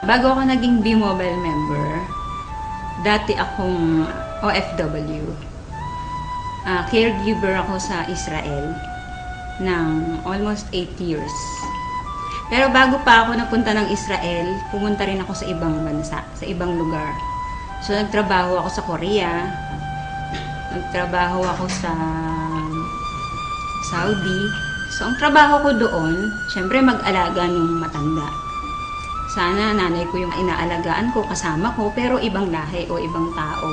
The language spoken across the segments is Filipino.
Bago ako naging B-Mobile member, dati akong OFW. Caregiver ako sa Israel ng almost 8 years. Pero bago pa ako napunta ng Israel, pumunta rin ako sa ibang bansa, sa ibang lugar. So nagtrabaho ako sa Korea, nagtrabaho ako sa Saudi. So ang trabaho ko doon, syempre mag-alaga ng matanda. Sana nanay ko yung inaalagaan ko, kasama ko, pero ibang lahi o ibang tao.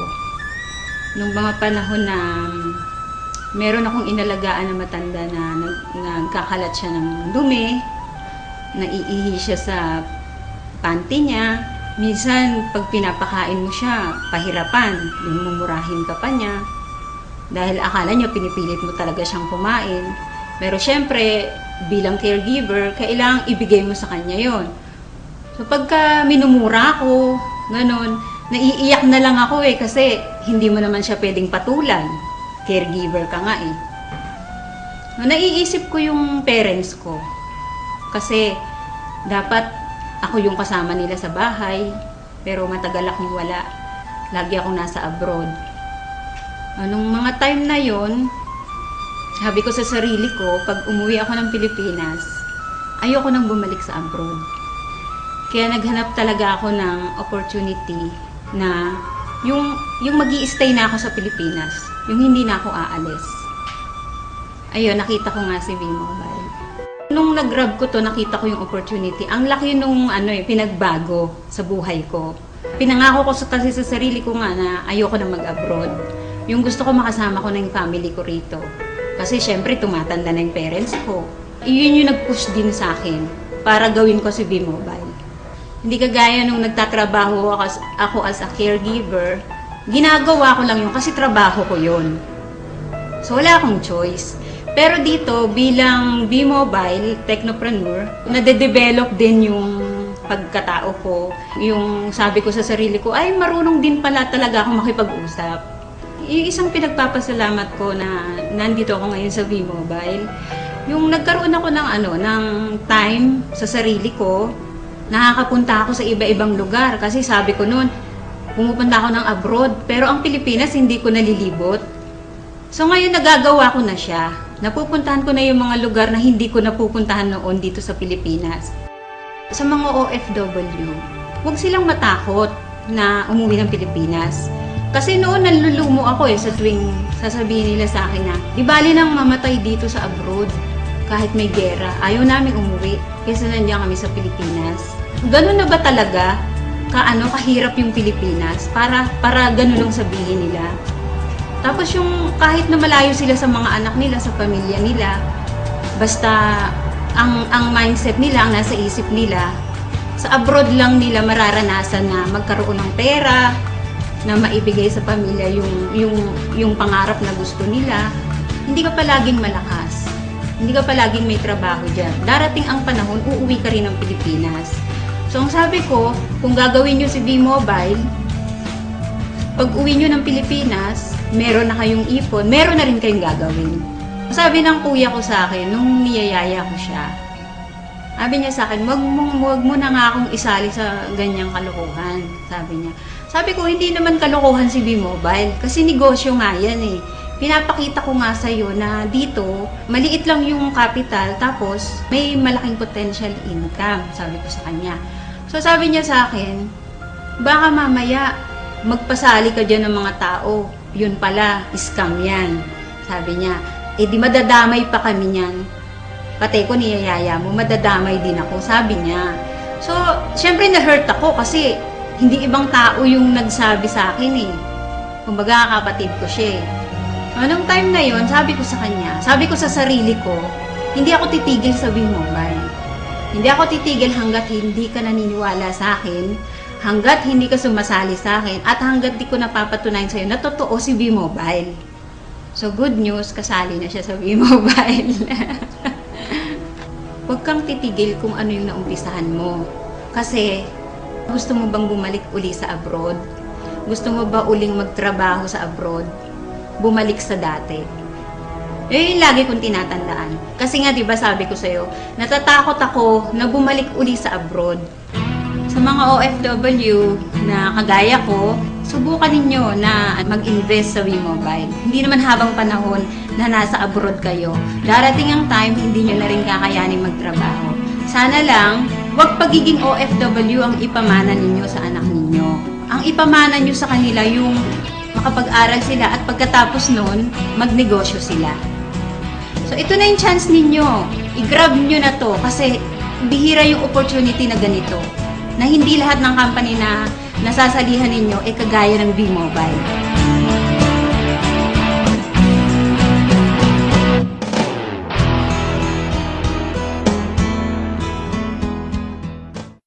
Nung mga panahon na meron akong inalagaan na matanda na nagkakalat siya ng dumi, naiihi siya sa panty niya, minsan pag pinapakain mo siya, pahirapan, mumurahin ka pa niya, dahil akala niya pinipilit mo talaga siyang kumain. Pero syempre, bilang caregiver, kailangang ibigay mo sa kanya yon. So pagka minumura ko, ganun, naiiyak na lang ako kasi hindi mo naman siya pwedeng patulan. Caregiver ka nga eh. So, naiisip ko yung parents ko. Kasi dapat ako yung kasama nila sa bahay, pero matagal akong wala. Lagi akong nasa abroad. Nung mga time na yon, sabi ko sa sarili ko, pag umuwi ako ng Pilipinas, ayoko nang bumalik sa abroad. Kaya naghanap talaga ako ng opportunity na yung magi-stay na ako sa Pilipinas, yung hindi na ako aalis. Ayun, nakita ko nga si B-Mobile. Nung nag-grab ko to, nakita ko yung opportunity. Ang laki nung pinagbago sa buhay ko. Pinangako ko kasi sa sarili ko nga na ayoko na mag-abroad. Yung gusto ko makasama ko na yung family ko rito. Kasi syempre tumatanda na yung parents ko. Iyon yung nag-push din sa akin para gawin ko si B-Mobile. Hindi kagaya nung nagtatrabaho ako as a caregiver, ginagawa ko lang yun kasi trabaho ko yun. So wala akong choice. Pero dito, bilang B-Mobile technopreneur, nade-develop din yung pagkatao ko. Yung sabi ko sa sarili ko, ay marunong din pala talaga akong makipag-usap. Yung isang pinagpapasalamat ko na nandito ako ngayon sa B-Mobile, yung nagkaroon ako ng time sa sarili ko, nakakapunta ako sa iba-ibang lugar. Kasi sabi ko noon, pumupunta ako ng abroad, pero ang Pilipinas hindi ko nalilibot. So ngayon nagagawa ko na siya. Napupuntahan ko na yung mga lugar na hindi ko napupuntahan noon dito sa Pilipinas. Sa mga OFW, huwag silang matakot na umuwi ng Pilipinas. Kasi noon nanlulumo ako sa tuwing sasabihin nila sa akin na, di bali nang mamatay dito sa abroad kahit may gera. Ayaw namin umuwi kasi nandiyan kami sa Pilipinas. Ganun na ba talaga kahirap yung Pilipinas para ganun lang sabihin nila? Tapos yung kahit na malayo sila sa mga anak nila, sa pamilya nila, basta ang mindset nila, ang nasa isip nila, sa abroad lang nila mararanasan na magkaroon ng pera, na maibigay sa pamilya yung pangarap na gusto nila. Hindi ka palaging malakas. Hindi ka palaging may trabaho dyan. Darating ang panahon, uuwi ka rin ng Pilipinas. So ang sabi ko, kung gagawin nyo si B-Mobile, pag uwi nyo ng Pilipinas, meron na kayong ipon, meron na rin kayong gagawin. Sabi ng kuya ko sa akin, nung niyayaya ko siya, sabi niya sa akin, wag mo na nga akong isali sa ganyang kalokohan, sabi niya. Sabi ko, hindi naman kalokohan si B-Mobile, kasi negosyo nga yan eh. Pinapakita ko nga sa'yo na dito, maliit lang yung capital, tapos may malaking potential income, sabi ko sa kanya. So sabi niya sa akin, baka mamaya magpasali ka dyan ng mga tao, yun pala, scam yan. Sabi niya, di madadamay pa kami niyan. Pati ko niyayaya mo, madadamay din ako, sabi niya. So, syempre na-hurt ako kasi hindi ibang tao yung nagsabi sa akin eh. Kumbaga, kapatid ko siya eh. Anong time na yon, sabi ko sa kanya, sabi ko sa sarili ko, hindi ako titigil sa B-Mobile. Hindi ako titigil hanggat hindi ka naniniwala sa akin, hanggat hindi ka sumasali sa akin, at hanggat di ko napapatunayan sa'yo na totoo si B-Mobile. So, good news, kasali na siya sa B-Mobile. Huwag kang titigil kung ano yung naumpisahan mo. Kasi, gusto mo bang bumalik uli sa abroad? Gusto mo ba uling magtrabaho sa abroad? Bumalik sa dati? Yung lagi kong tinatandaan. Kasi nga, di ba sabi ko sa'yo, natatakot ako na bumalik uli sa abroad. Sa mga OFW na kagaya ko, subukan ninyo na mag-invest sa WeMobile. Hindi naman habang panahon na nasa abroad kayo. Darating ang time, hindi nyo na rin kakayanin magtrabaho. Sana lang, huwag pagiging OFW ang ipamana ninyo sa anak ninyo. Ang ipamana nyo sa kanila yung makapag-aral sila at pagkatapos nun, magnegosyo sila. So ito na yung chance ninyo. I-grab nyo na to kasi bihira yung opportunity na ganito. Na hindi lahat ng company na nasasalihan ninyo ay kagaya ng WeMobile.